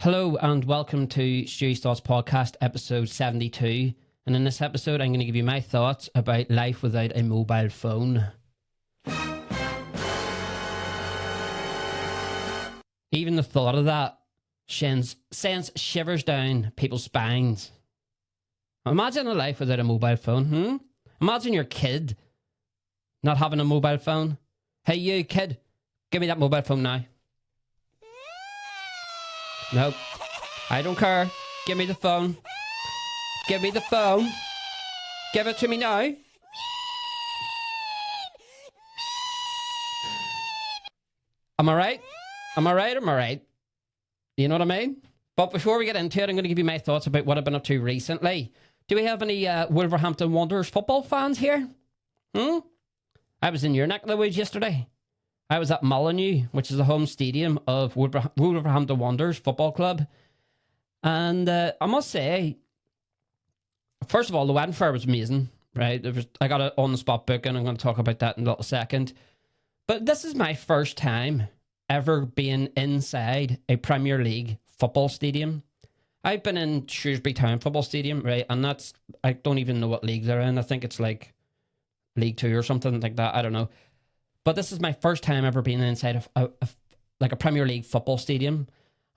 Hello and welcome to Stewie's Thoughts Podcast, episode 72. And in this episode, I'm going to give you my thoughts about life without a mobile phone. Even the thought of that sends shivers down people's spines. Imagine a life without a mobile phone, Imagine your kid not having a mobile phone. Hey, you kid, give me that mobile phone now. Nope. I don't care. Give me the phone. Give me the phone. Give it to me now. Am I right? Am I right? You know what I mean? But before we get into it, I'm going to give you my thoughts about what I've been up to recently. Do we have any Wolverhampton Wanderers football fans here? I was in your neck of the woods yesterday. I was at Molyneux, which is the home stadium of Wolverhampton Wanderers Football Club. And I must say, first of all, the wedding fair was amazing, right? I got an on-the-spot booking. I'm going to talk about that in a little second. But this is my first time ever being inside a Premier League football stadium. I've been in Shrewsbury Town Football Stadium, right? And I don't even know what league they're in. I think it's like League 2 or something like that. I don't know. But this is my first time ever being inside of a Premier League football stadium.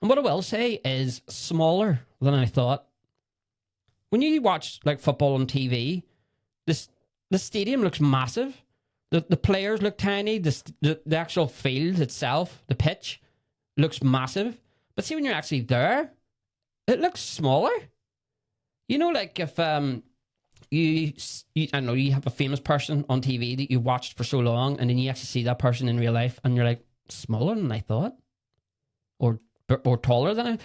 And what I will say is smaller than I thought. When you watch like football on TV, the stadium looks massive. The players look tiny. The actual field itself, the pitch, looks massive. But see, when you're actually there, it looks smaller. You know, like if I know you have a famous person on TV that you watched for so long, and then you actually see that person in real life, and you're like, smaller than I thought, or taller than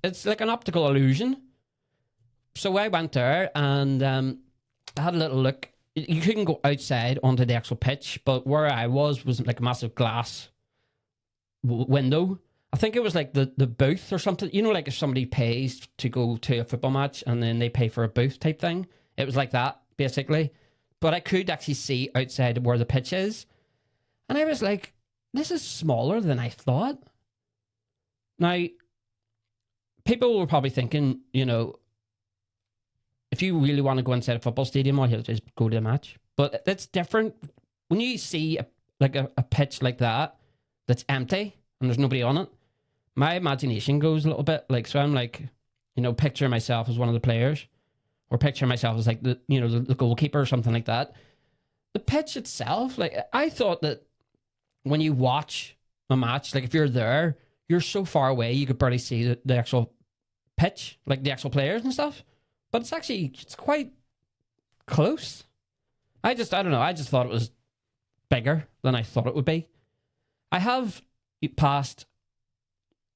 it's like an optical illusion. So I went there and I had a little look. You couldn't go outside onto the actual pitch, but where I was like a massive glass window. I think it was like the booth or something. You know, like if somebody pays to go to a football match and then they pay for a booth type thing. It was like that, basically. But I could actually see outside where the pitch is. And I was like, this is smaller than I thought. Now, people were probably thinking, you know, if you really want to go inside a football stadium, all you have to do is go to the match. But it's different. When you see a pitch like that, that's empty, and there's nobody on it, my imagination goes a little bit. Like, so I'm like, you know, picturing myself as one of the players. Or picture myself as like the goalkeeper or something like that. The pitch itself, like I thought that when you watch a match, like if you're there, you're so far away you could barely see the actual pitch, like the actual players and stuff. But it's quite close. I don't know. I just thought it was bigger than I thought it would be. I have passed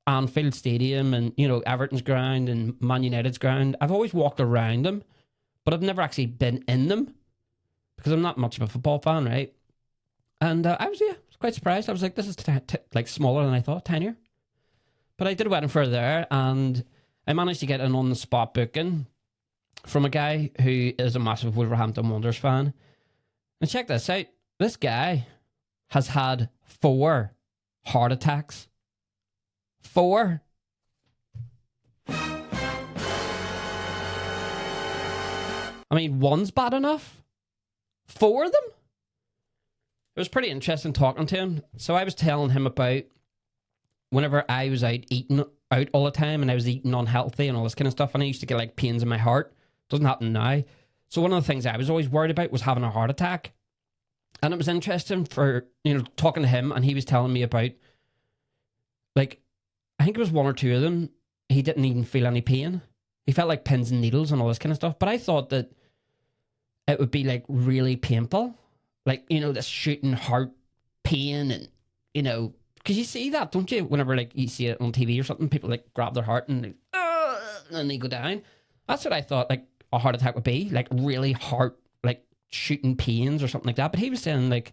Anfield Stadium and, you know, Everton's ground and Man United's ground. I've always walked around them, but I've never actually been in them because I'm not much of a football fan, right? And I was quite surprised. I was like, this is like smaller than I thought, tinier. But I did a wedding for there, and I managed to get an on-the-spot booking from a guy who is a massive Wolverhampton Wanderers fan. And check this out. This guy has had 4 heart attacks. 4. I mean, one's bad enough. 4 of them? It was pretty interesting talking to him. So I was telling him about whenever I was out eating out all the time and I was eating unhealthy and all this kind of stuff, and I used to get like pains in my heart. Doesn't happen now. So one of the things I was always worried about was having a heart attack. And it was interesting for, you know, talking to him, and he was telling me about, like, I think it was 1 or 2 of them, he didn't even feel any pain. He felt like pins and needles and all this kind of stuff. But I thought that it would be like really painful. Like, you know, this shooting heart pain and, you know, because you see that, don't you? Whenever like you see it on TV or something, people like grab their heart and they go down. That's what I thought like a heart attack would be. Like really heart, like shooting pains or something like that. But he was saying like,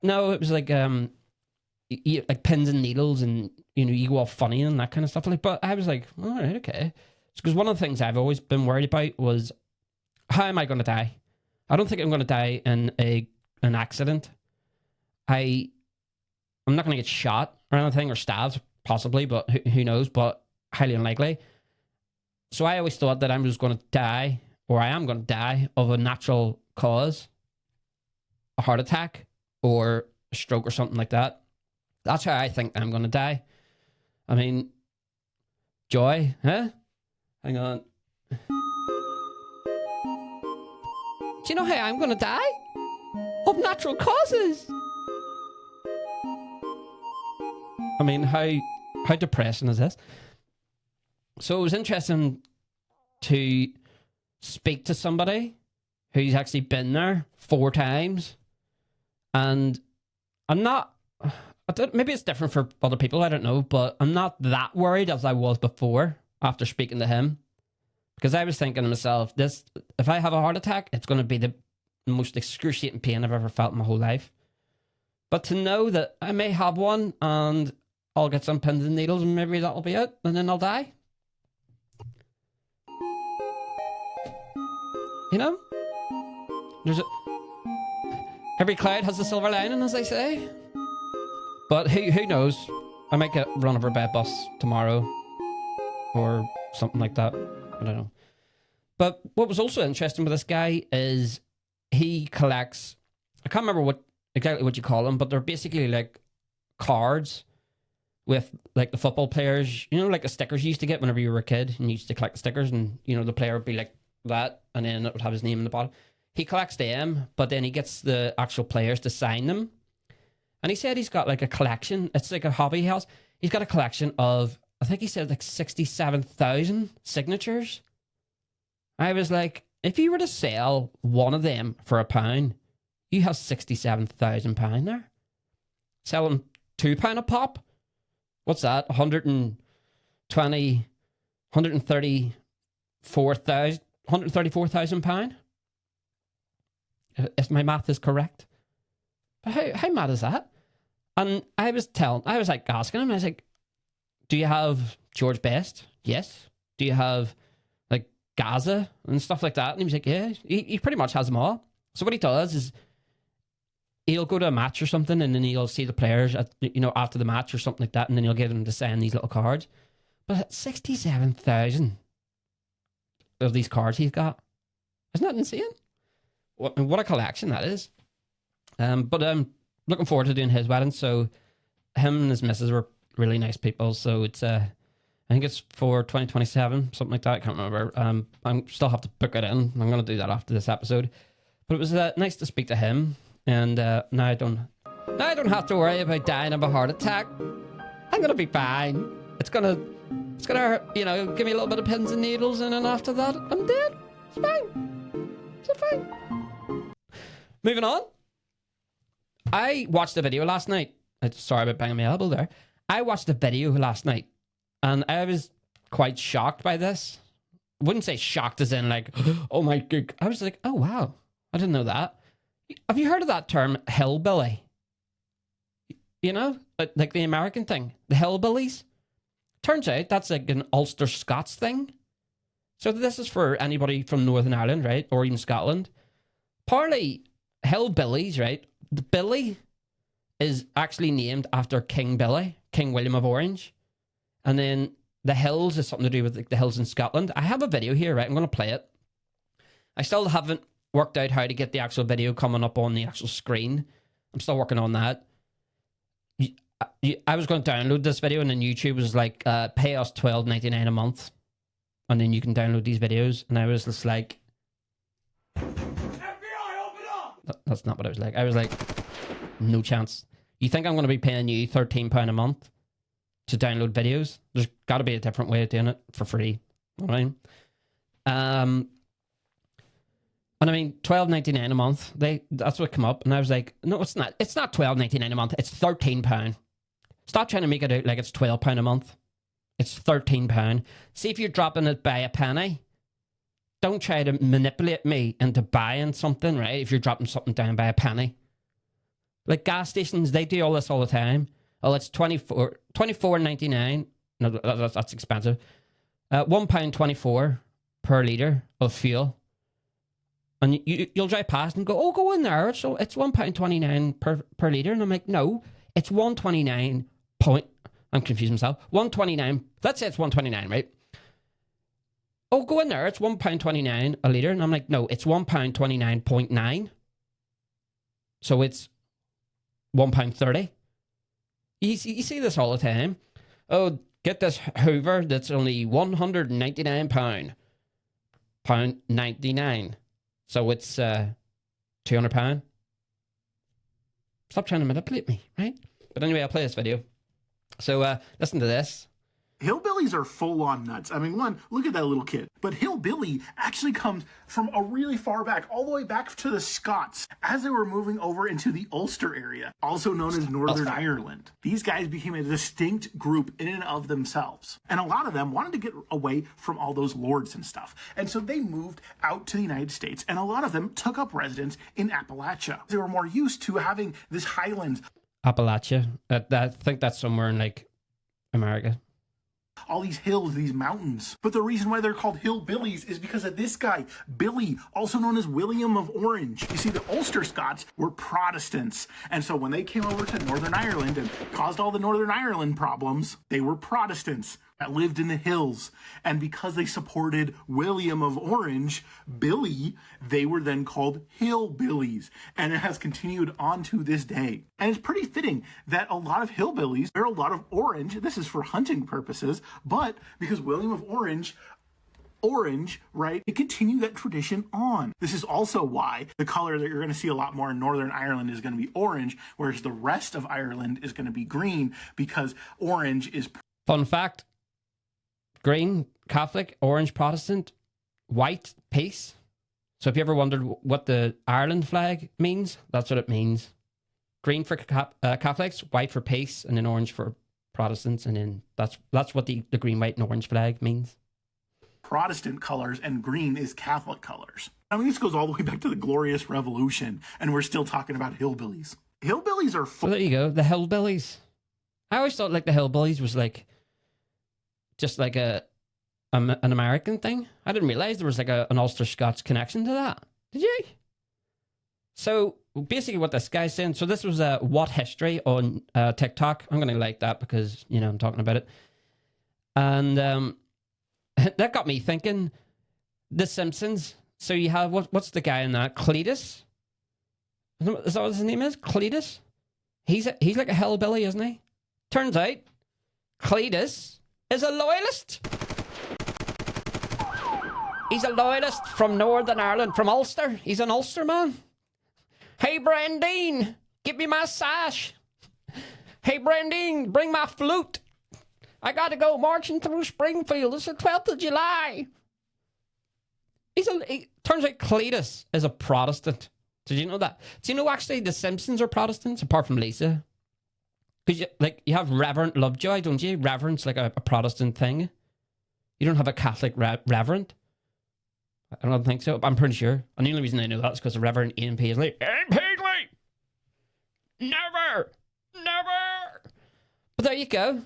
no, it was like, like pins and needles and, you know, you go all funny and that kind of stuff. Like, but I was like, all right, okay. Because one of the things I've always been worried about was, how am I going to die? I don't think I'm going to die in an accident. I'm not going to get shot or anything, or stabbed, possibly, but who knows? But highly unlikely. So I always thought that I was going to die, or I am going to die of a natural cause, a heart attack or a stroke or something like that. That's how I think I'm going to die. I mean, Joy, huh? Hang on. Do you know how I'm going to die? Of natural causes. I mean, how depressing is this? So it was interesting to speak to somebody who's actually been there 4 times. And I'm not... maybe it's different for other people, I don't know, but I'm not that worried as I was before after speaking to him. Because I was thinking to myself, if I have a heart attack, it's going to be the most excruciating pain I've ever felt in my whole life. But to know that I may have one and I'll get some pins and needles and maybe that'll be it, and then I'll die. You know? Every cloud has a silver lining, as they say. But who knows? I might get run over by a bus tomorrow. Or something like that. I don't know. But what was also interesting with this guy is he collects... I can't remember exactly what you call them, but they're basically like cards with like the football players. You know, like the stickers you used to get whenever you were a kid. And you used to collect the stickers and, you know, the player would be like that. And then it would have his name in the bottom. He collects them, but then he gets the actual players to sign them. And he said he's got like a collection. It's like a hobby he has. He's got a collection of, I think he said like 67,000 signatures. I was like, if you were to sell one of them for £1, you have £67,000 there. Selling £2 a pop. What's that? 134,000 £134,000. If my math is correct. But how mad is that? And I was asking him, I was like, do you have George Best? Yes. Do you have like Gaza and stuff like that? And he was like, yeah, he pretty much has them all. So what he does is he'll go to a match or something and then he'll see the players after the match or something like that, and then he'll get them to sign these little cards. But 67,000 of these cards he's got. Isn't that insane? What a collection that is. But I'm looking forward to doing his wedding. So him and his missus were really nice people. So it's I think it's for 2027, something like that. I can't remember. I still have to book it in. I'm going to do that after this episode. But it was nice to speak to him. And now I don't have to worry about dying of a heart attack. I'm going to be fine. It's gonna hurt, give me a little bit of pins and needles, and then after that, I'm dead. It's fine. It's fine. Moving on. I watched a video last night. Sorry about banging my elbow there. I watched a video last night, and I was quite shocked by this. I wouldn't say shocked as in like, oh my god. I was like, oh wow, I didn't know that. Have you heard of that term, hillbilly? You know, like the American thing, the hillbillies. Turns out that's like an Ulster Scots thing. So this is for anybody from Northern Ireland, right, or even Scotland. Apparently, hillbillies, right? The Billy is actually named after King Billy, King William of Orange. And then the hills is something to do with like the hills in Scotland. I have a video here, right? I'm going to play it. I still haven't worked out how to get the actual video coming up on the actual screen. I'm still working on that. I was going to download this video, and then YouTube was like, pay us $12.99 a month. And then you can download these videos. And I was just like... That's not what I was like. I was like, no chance. You think I'm going to be paying you £13 a month to download videos? There's got to be a different way of doing it for free. You know what I mean? And I mean, $12.99 a month. That's what come up. And I was like, no, it's not. It's not $12.99 a month. It's £13. Stop trying to make it out like it's £12 a month. It's £13. See if you're dropping it by a penny. Don't try to manipulate me into buying something, right? If you're dropping something down by a penny. Like gas stations, they do all this all the time. Oh, it's $24.99. No, that's expensive. £1.24 per litre of fuel. And you'll drive past and go, oh, go in there. It's £1.29 per litre. And I'm like, no, it's 129 point. I'm confusing myself. 129. Let's say it's 129, right? Oh, go in there. It's £1.29 a litre. And I'm like, no, it's £1.29.9. So it's £1.30. You see this all the time. Oh, get this Hoover that's only £199. £1.99. So it's £200. Stop trying to manipulate me, right? But anyway, I'll play this video. So listen to this. Hillbillies are full-on nuts. I mean, one, look at that little kid. But hillbilly actually comes from a really far back, all the way back to the Scots, as they were moving over into the Ulster area, also known as Northern Ireland. These guys became a distinct group in and of themselves. And a lot of them wanted to get away from all those lords and stuff. And so they moved out to the United States, and a lot of them took up residence in Appalachia. They were more used to having this highlands. Appalachia. I think that's somewhere in, like, America. All these hills, these mountains. But the reason why they're called hillbillies is because of this guy, Billy, also known as William of Orange. You see, the Ulster Scots were Protestants. And so when they came over to Northern Ireland and caused all the Northern Ireland problems, they were Protestants that lived in the hills. And because they supported William of Orange, Billy, they were then called hillbillies. And it has continued on to this day. And it's pretty fitting that a lot of hillbillies, there are a lot of orange. This is for hunting purposes, but because William of Orange, right, they continue that tradition on. This is also why the color that you're going to see a lot more in Northern Ireland is going to be orange, whereas the rest of Ireland is going to be green, because orange is... Fun fact. Green, Catholic, orange, Protestant, white, peace. So if you ever wondered what the Ireland flag means, that's what it means. Green for Catholics, white for peace, and then orange for Protestants, and then that's what the green, white, and orange flag means. Protestant colors, and green is Catholic colors. I mean, this goes all the way back to the Glorious Revolution, and we're still talking about hillbillies. Hillbillies are... So there you go, the hillbillies. I always thought like the hillbillies was like just like an American thing. I didn't realize there was like an Ulster Scots connection to that. Did you? So basically what this guy's saying, so this was a What History on TikTok. I'm going to like that because, you know, I'm talking about it. And that got me thinking, The Simpsons. So you have, what's the guy in that? Cletus? Is that what his name is? Cletus? He's like a hillbilly, isn't he? Turns out, Cletus is a loyalist. He's a loyalist from Northern Ireland, from Ulster. He's an Ulster man. Hey, Brandine, give me my sash. Hey, Brandine, bring my flute. I got to go marching through Springfield. It's the 12th of July. Turns out Cletus is a Protestant. Did you know that? Do you know actually the Simpsons are Protestants, apart from Lisa? Because you have Reverend Lovejoy, don't you? Reverend's like a Protestant thing. You don't have a Catholic reverend. I don't think so. I'm pretty sure. And the only reason I know that is because the Reverend Ian Paisley. Ian Paisley! Never! But there you go.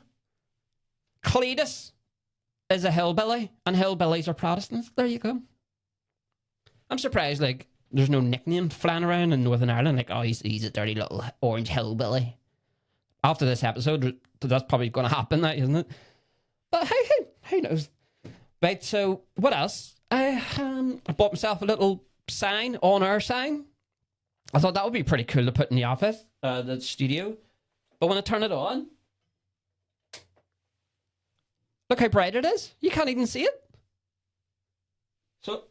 Cletus is a hillbilly, and hillbillies are Protestants. There you go. I'm surprised, like, there's no nickname flying around in Northern Ireland. Like, oh, he's a dirty little orange hillbilly. After this episode, that's probably going to happen, that, isn't it? But who knows? Right, so what else? I bought myself a little sign, on-air sign. I thought that would be pretty cool to put in the office, the studio. But when I turn it on, look how bright it is. You can't even see it. So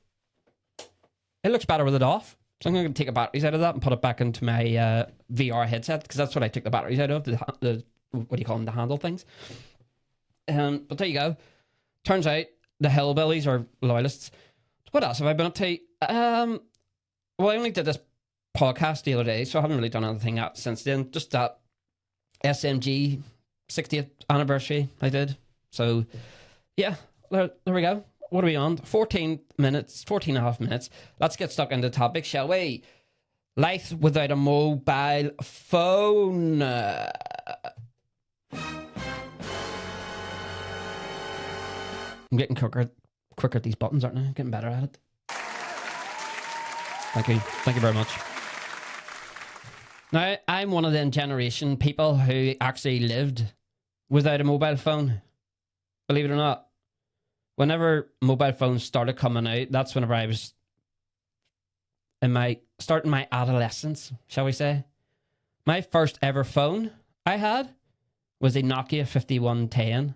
it looks better with it off. So I'm going to take the batteries out of that and put it back into my VR headset, because that's what I took the batteries out of, the what do you call them, the handle things. But there you go. Turns out the hillbillies are loyalists. What else have I been up to? Well, I only did this podcast the other day, so I haven't really done anything since then. Just that SMG 60th anniversary I did. So, yeah, there we go. What are we on? 14 minutes, 14 and a half minutes. Let's get stuck into the topic, shall we? Life without a mobile phone. I'm getting quicker at these buttons, aren't I? Getting better at it. Thank you. Thank you very much. Now, I'm one of them generation people who actually lived without a mobile phone. Believe it or not. Whenever mobile phones started coming out, that's whenever I was starting my adolescence, shall we say. My first ever phone I had was a Nokia 5110.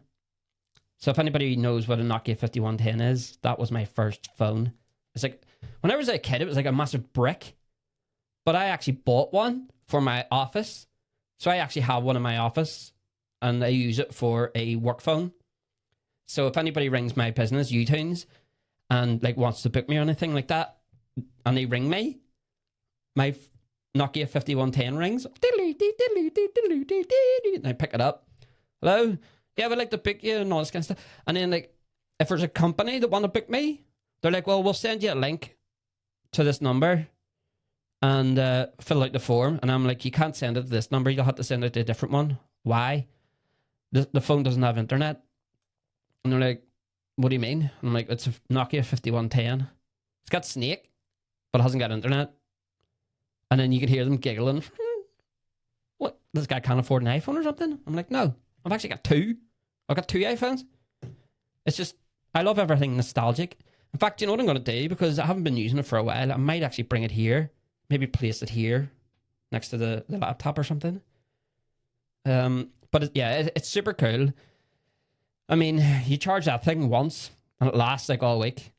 So if anybody knows what a Nokia 5110 is, that was my first phone. It's like, when I was a kid, it was like a massive brick. But I actually bought one for my office. So I actually have one in my office, and I use it for a work phone. So if anybody rings my business, U-Tunes, and like wants to book me or anything like that, and they ring me, my Nokia 5110 rings, and I pick it up. Hello? Yeah, we'd like to book you and all this kind of stuff. And then, like, if there's a company that want to book me, they're like, well, we'll send you a link to this number and fill out the form. And I'm like, you can't send it to this number. You'll have to send it to a different one. Why? The phone doesn't have internet. And they're like, what do you mean? I'm like, it's a Nokia 5110. It's got Snake, but it hasn't got internet. And then you could hear them giggling. What? This guy can't afford an iPhone or something? I'm like, no. I've actually got two. I've got two iPhones. It's just, I love everything nostalgic. In fact, you know what I'm going to do? Because I haven't been using it for a while. I might actually bring it here. Maybe place it here next to the laptop or something. But it's super cool. I mean, you charge that thing once and it lasts like all week.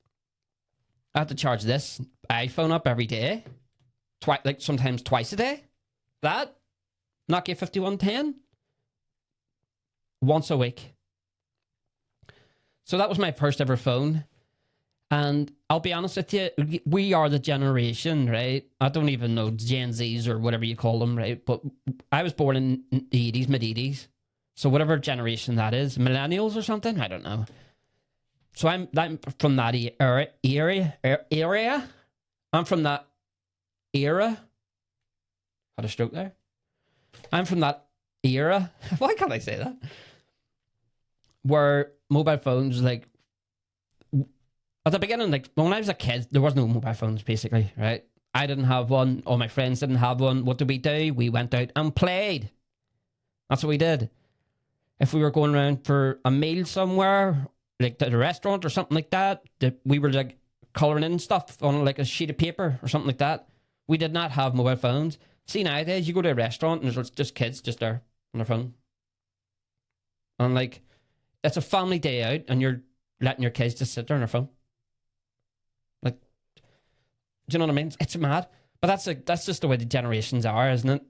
I have to charge this iPhone up every day. Like sometimes twice a day. That Nokia 5110 once a week. So that was my first ever phone. And I'll be honest with you, we are the generation, right? I don't even know, Gen Zs or whatever you call them, right? But I was born in the 80s, mid-80s. So whatever generation that is, millennials or something, I don't know. So I'm from that area. I'm from that era. Had a stroke there. I'm from that era. Why can't I say that? Where mobile phones, like, at the beginning, like, when I was a kid, there was no mobile phones, basically, right? I didn't have one. All my friends didn't have one. What did we do? We went out and played. That's what we did. If we were going around for a meal somewhere, like at a restaurant or something like that, we were, like, colouring in stuff on, like, a sheet of paper or something like that. We did not have mobile phones. See, nowadays, you go to a restaurant and there's just kids just there on their phone. And, like, it's a family day out and you're letting your kids just sit there on their phone. Like, do you know what I mean? It's mad. But that's just the way the generations are, isn't it?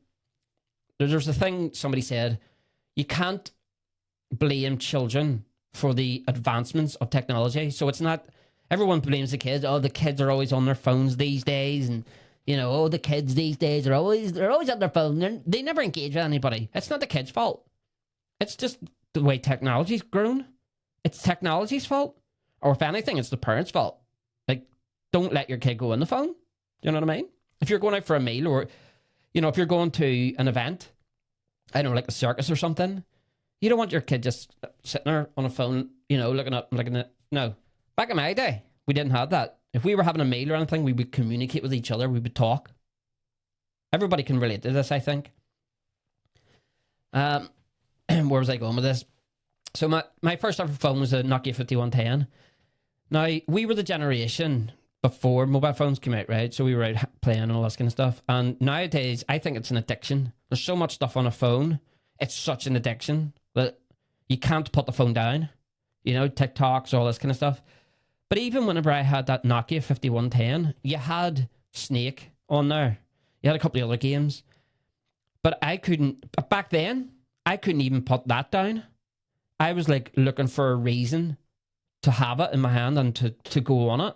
There's a thing somebody said, you can't blame children for the advancements of technology. So it's not, everyone blames the kids. Oh, the kids are always on their phones these days. And, you know, oh, the kids these days they're always on their phone. They never engage with anybody. It's not the kids' fault. It's just the way technology's grown. It's technology's fault. Or if anything, it's the parents' fault. Like, don't let your kid go on the phone. You know what I mean? If you're going out for a meal or, you know, if you're going to an event, I don't know, like a circus or something, you don't want your kid just sitting there on a phone, you know, looking at. No. Back in my day, we didn't have that. If we were having a meal or anything, we would communicate with each other. We would talk. Everybody can relate to this, I think. Where was I going with this? So my first ever phone was a Nokia 5110. Now, we were the generation before mobile phones came out, right? So we were out playing and all this kind of stuff. And nowadays, I think it's an addiction. There's so much stuff on a phone. It's such an addiction that you can't put the phone down. You know, TikToks, all this kind of stuff. But even whenever I had that Nokia 5110, you had Snake on there. You had a couple of other games. But back then, I couldn't even put that down. I was like looking for a reason to have it in my hand and to go on it.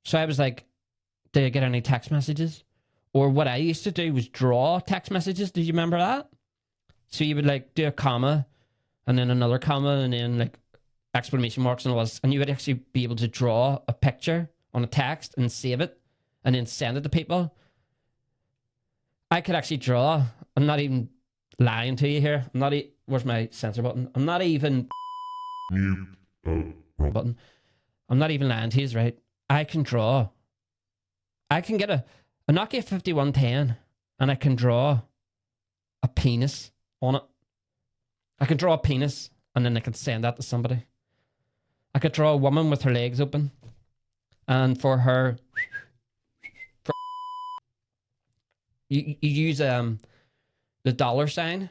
So I was like, did I get any text messages? Or what I used to do was draw text messages. Do you remember that? So you would like do a comma and then another comma and then like exclamation marks and all this. And you would actually be able to draw a picture on a text and save it and then send it to people. I could actually draw. I'm not even lying to you here. Where's my censor button? I'm not even button. I'm not even lying to you, right? I can draw. I can get a Nokia 5110 and I can draw a penis on it. I could draw a penis and then I could send that to somebody. I could draw a woman with her legs open, and for her, you use the $sign.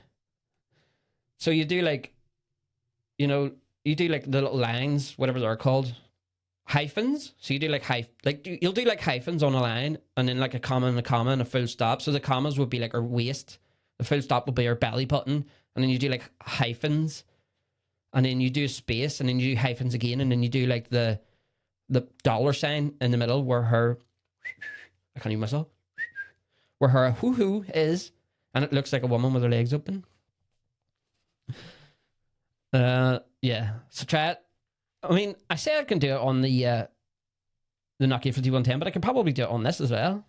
So you do like, you do like the little lines, whatever they're called, hyphens. So you do like you'll do like hyphens on a line, and then like a comma and a full stop. So the commas would be like her waist, the full stop would be her belly button, and then you do like hyphens, and then you do a space, and then you do hyphens again, and then you do like the $sign in the middle where her, I can't even myself, where her hoo-hoo is, and it looks like a woman with her legs open. Yeah. So try it. I mean, I say I can do it on the Nokia 5110, but I could probably do it on this as well.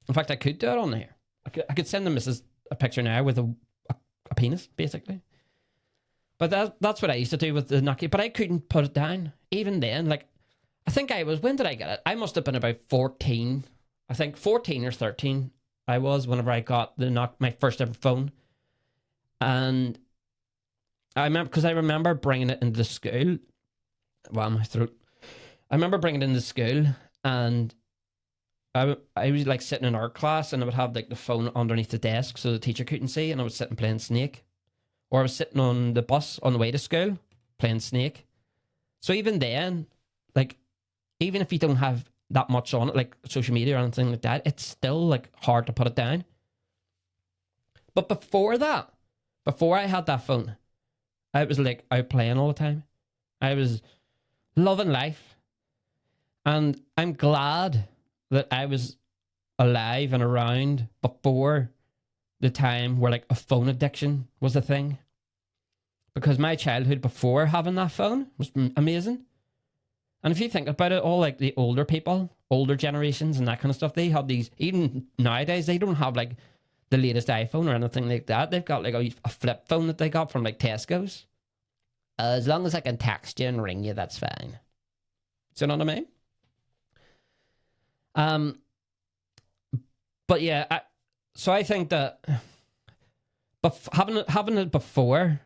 In fact, I could do it on here. I could send the missus a picture now with a penis, basically. But that's what I used to do with the Nokia. But I couldn't put it down. Even then, like, I think when did I get it? I must have been about 14. I think 14 or 13 I was whenever I got my first ever phone. And I remember bringing it into school. Wow, my throat. I remember bringing it into school, and I was like sitting in art class, and I would have like the phone underneath the desk so the teacher couldn't see, and I was sitting playing Snake. Or I was sitting on the bus on the way to school playing Snake. So even then, like, even if you don't have that much on it, like social media or anything like that, it's still like hard to put it down. But before I had that phone, I was like out playing all the time. I was loving life. And I'm glad that I was alive and around before the time where like a phone addiction was a thing. Because my childhood before having that phone was amazing. And if you think about it, all like the older people, older generations and that kind of stuff, they have these, even nowadays, they don't have like the latest iPhone or anything like that. They've got like a flip phone that they got from like Tesco's. As long as I can text you and ring you, that's fine. Do you know what I mean? But yeah, so I think that having it before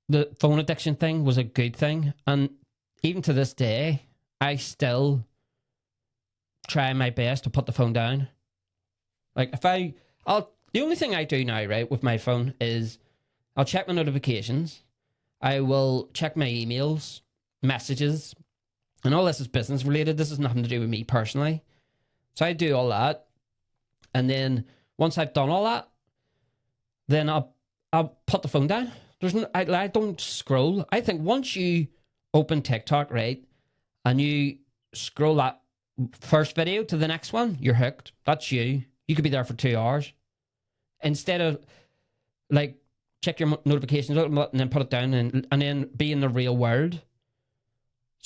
the phone addiction thing was a good thing, and even to this day, I still try my best to put the phone down. Like the only thing I do now, right, with my phone is I'll check my notifications, I will check my emails, messages, and all this is business related. This has nothing to do with me personally. So I do all that, and then once I've done all that, then I'll put the phone down. I don't scroll. I think once you open TikTok, right, and you scroll that first video to the next one, you're hooked. That's you. You could be there for 2 hours. Instead of like check your notifications out and then put it down and then be in the real world. As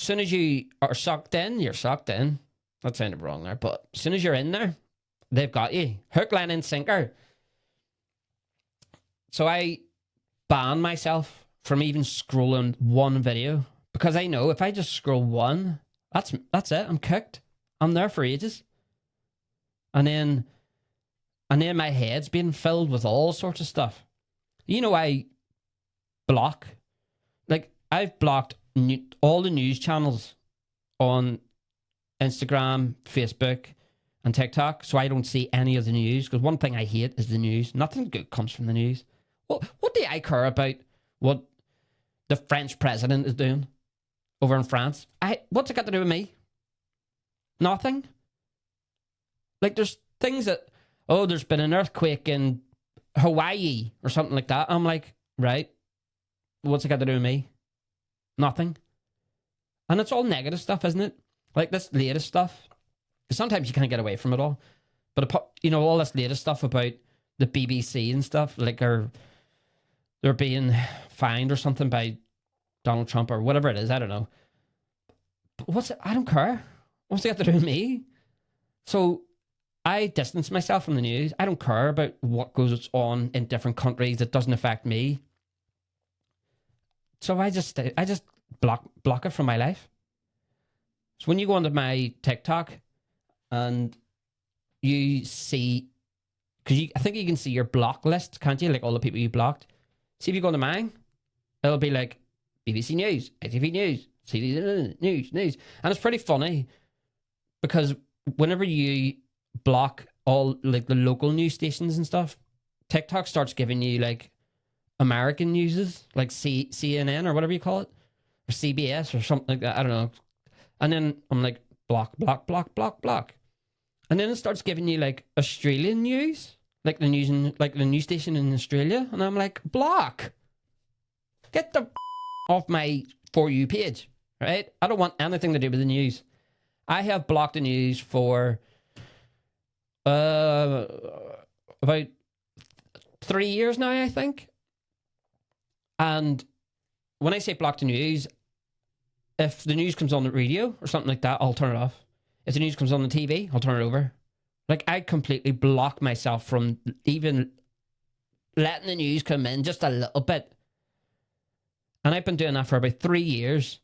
soon as you are sucked in, you're sucked in. That sounded wrong there, but as soon as you're in there, they've got you. Hook, line, and sinker. So I ban myself from even scrolling one video, because I know if I just scroll one, that's it. I'm cooked. I'm there for ages. And then my head's being filled with all sorts of stuff. You know, I block. Like, I've blocked all the news channels on Instagram, Facebook, and TikTok, so I don't see any of the news, because one thing I hate is the news. Nothing good comes from the news. Well, what do I care about what the French president is doing over in France? What's it got to do with me? Nothing. Like, there's things that, there's been an earthquake in Hawaii or something like that. I'm like, right, what's it got to do with me? Nothing. And it's all negative stuff, isn't it? Like this latest stuff. Sometimes you can't get away from it all. But, all this latest stuff about the BBC and stuff, like they're being fined or something by Donald Trump or whatever it is. I don't know. But I don't care. What's it got to do with me? So I distance myself from the news. I don't care about what goes on in different countries. It doesn't affect me. So I just block it from my life. So when you go onto my TikTok and you see Because I think you can see your block list, can't you? Like all the people you blocked. See if you go to mine, it'll be like BBC News, ITV News, CTV News. And it's pretty funny because whenever you block all like the local news stations and stuff, TikTok starts giving you like American newses, like CNN or whatever you call it, or CBS or something like that. I don't know. And then I'm like, block. And then it starts giving you like Australian news, like the news in, like the news station in Australia. And I'm like, block. Get the off my For You page, right? I don't want anything to do with the news. I have blocked the news for about 3 years now, I think. And when I say block the news, if the news comes on the radio or something like that, I'll turn it off. If the news comes on the TV, I'll turn it over. Like, I completely block myself from even letting the news come in just a little bit. And I've been doing that for about 3 years.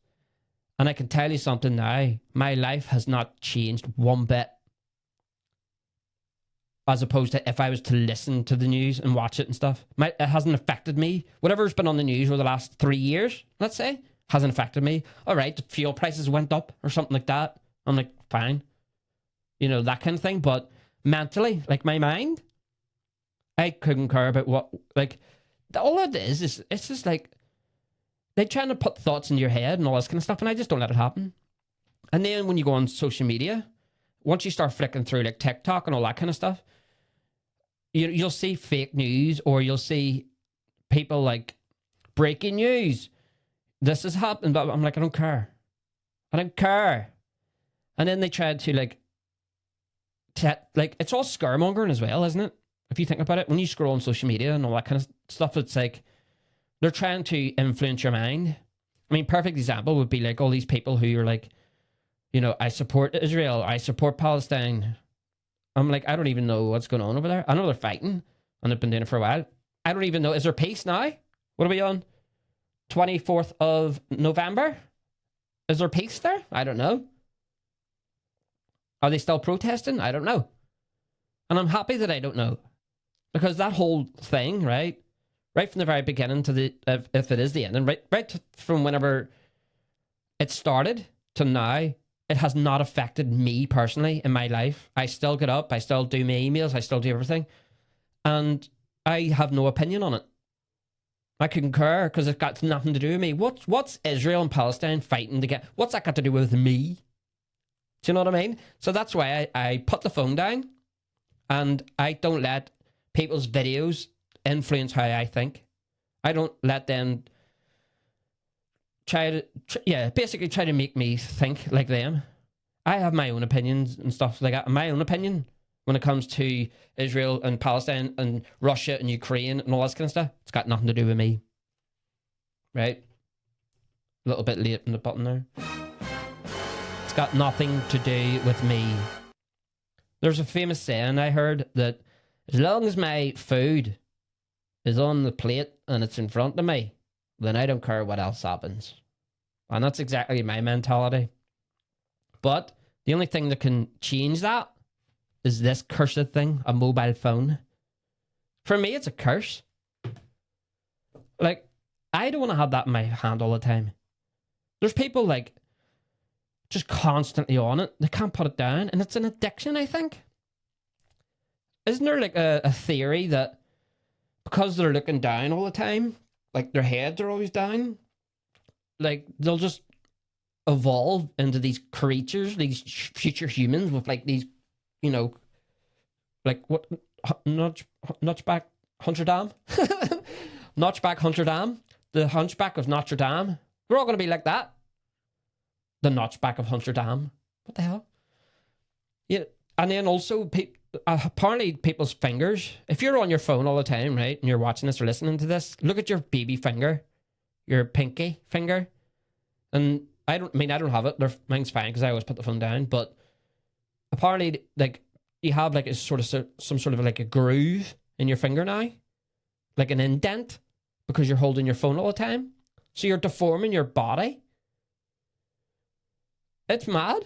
And I can tell you something now. My life has not changed one bit. As opposed to if I was to listen to the news and watch it and stuff. It hasn't affected me. Whatever's been on the news over the last 3 years, let's say, hasn't affected me. All right, the fuel prices went up or something like that. I'm like, fine. You know, that kind of thing. But mentally, like my mind, I couldn't care about what, like, all it is it's just like, they're trying to put thoughts in your head and all this kind of stuff, and I just don't let it happen. And then when you go on social media, once you start flicking through like TikTok and all that kind of stuff, you'll see fake news, or you'll see people like, breaking news, this has happened. But I'm like, I don't care. And then they tried to like it's all scaremongering as well, isn't it? If you think about it, when you scroll on social media and all that kind of stuff, it's like they're trying to influence your mind. I mean, perfect example would be like all these people who are like, you know, I support Israel, I support Palestine. I'm like, I don't even know what's going on over there. I know they're fighting and they've been doing it for a while. I don't even know. Is there peace now? What are we on? 24th of November? Is there peace there? I don't know. Are they still protesting? I don't know. And I'm happy that I don't know. Because that whole thing, right from the very beginning to the, if it is the ending, right from whenever it started to now, it has not affected me personally in my life. I still get up, I still do my emails, I still do everything. And I have no opinion on it. I couldn't care because it's got nothing to do with me. What's Israel and Palestine fighting to get? What's that got to do with me? Do you know what I mean? So that's why I put the phone down and I don't let people's videos influence how I think. I don't let them basically try to make me think like them. I have my own opinions and stuff like that. My own opinion when it comes to Israel and Palestine and Russia and Ukraine and all this kind of stuff, it's got nothing to do with me. Right? A little bit late in the button there. It's got nothing to do with me. There's a famous saying I heard that as long as my food is on the plate and it's in front of me, then I don't care what else happens. And that's exactly my mentality. But the only thing that can change that is this cursed thing, a mobile phone. For me, it's a curse. Like, I don't want to have that in my hand all the time. There's people like just constantly on it. They can't put it down. And it's an addiction, I think. Isn't there like a theory that because they're looking down all the time, like their heads are always down, like they'll just evolve into these creatures, these future humans with like these, you know, like what, Notchback Hunter Dam? Notchback Hunter Dam? The Hunchback of Notre Dame? We're all going to be like that. The Notchback of Hunter Dam. What the hell? Yeah, and then also apparently people's fingers, if you're on your phone all the time, right, and you're watching this or listening to this, look at your baby finger, your pinky finger. And I don't have it. Mine's fine because I always put the phone down. But apparently, like, you have like a sort of some sort of like a groove in your finger now, like an indent, because you're holding your phone all the time. So you're deforming your body. It's mad.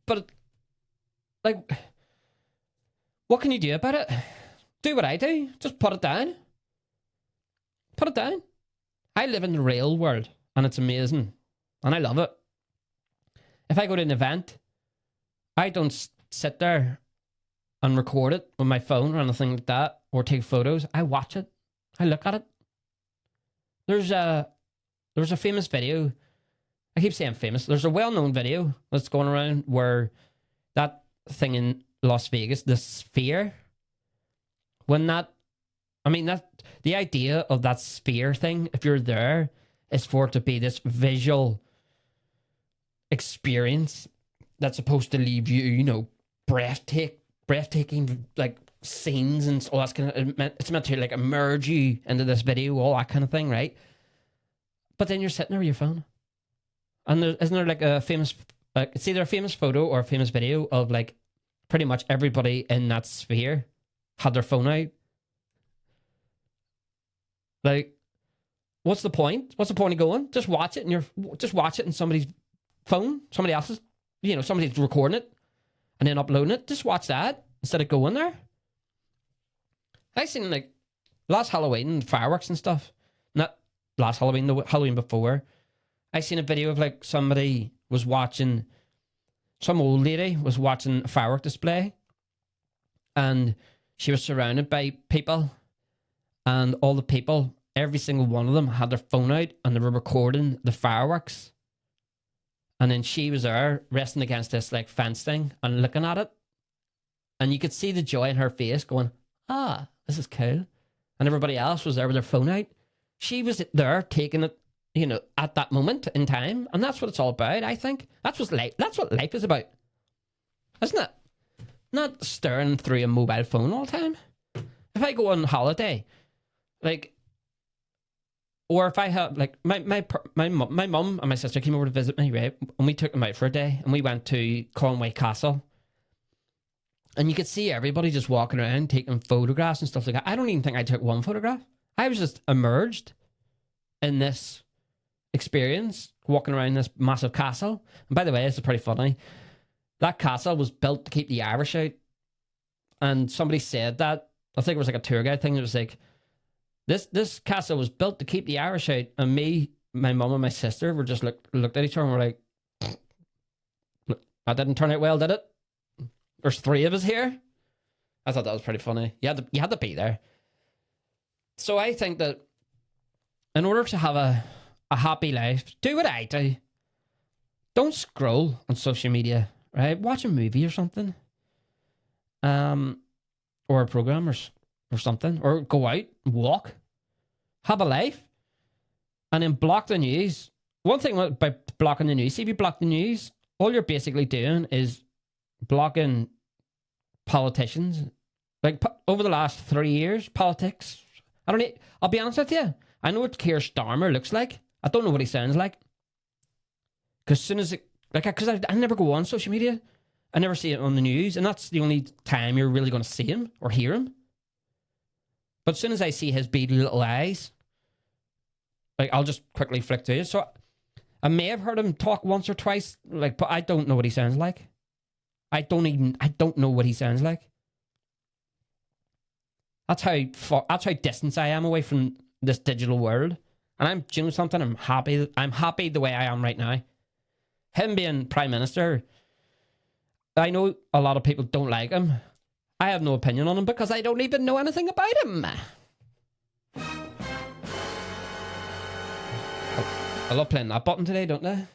But like, What can you do about it? Do what I do. Just put it down. Put it down. I live in the real world, and it's amazing, and I love it. If I go to an event, I don't sit there and record it with my phone or anything like that, or take photos. I watch it. I look at it. There's a famous video. I keep saying famous. There's a well-known video that's going around where that thing in Las Vegas, the sphere, the idea of that sphere thing, if you're there, is for it to be this visual experience that's supposed to leave you, breathtaking, like, scenes and all that kind of. It's meant to, like, immerse you into this video, all that kind of thing, right? But then you're sitting there with your phone, and isn't there like a famous, it's either a famous photo or a famous video of, like, pretty much everybody in that sphere had their phone out. Like, what's the point? What's the point of going? Just watch it, and just watch it in somebody's phone, somebody else's. Somebody's recording it and then uploading it. Just watch that instead of going there. I seen, like, last Halloween, fireworks and stuff. Not last Halloween, the Halloween before. I seen a video of, like, some old lady was watching a firework display, and she was surrounded by people, and all the people, every single one of them had their phone out and they were recording the fireworks. And then she was there resting against this, like, fence thing and looking at it. And you could see the joy in her face going, this is cool. And everybody else was there with their phone out. She was there taking it, at that moment in time. And that's what it's all about, I think. That's what life is about. Isn't it? Not staring through a mobile phone all the time. If I go on holiday, like, or if I have, like, my mum and my sister came over to visit me, right? And we took them out for a day, and we went to Conway Castle. And you could see everybody just walking around taking photographs and stuff like that. I don't even think I took one photograph. I was just immersed in this experience, walking around this massive castle. And by the way, this is pretty funny. That castle was built to keep the Irish out. And somebody said that. I think it was like a tour guide thing. It was like, This castle was built to keep the Irish out, and me, my mum, and my sister were just looked at each other and were like, "That didn't turn out well, did it? There's 3 of us here." I thought that was pretty funny. You had to be there. So I think that in order to have a happy life, do what I do. Don't scroll on social media, right? Watch a movie or something, or a program or something, or go out, walk, have a life, and then block the news. One thing by blocking the news, see, if you block the news, all you're basically doing is blocking politicians. Like, over the last 3 years, politics, I'll be honest with you, I know what Keir Starmer looks like. I don't know what he sounds like. Because I never go on social media. I never see it on the news, and that's the only time you're really going to see him or hear him. But as soon as I see his beady little eyes, like, I'll just quickly flick to it. So I may have heard him talk once or twice, like, but I don't know what he sounds like. I don't know what he sounds like. That's how distant I am away from this digital world. And do you know something? I'm happy the way I am right now. Him being Prime Minister, I know a lot of people don't like him. I have no opinion on him because I don't even know anything about him. I love playing that button today, don't I?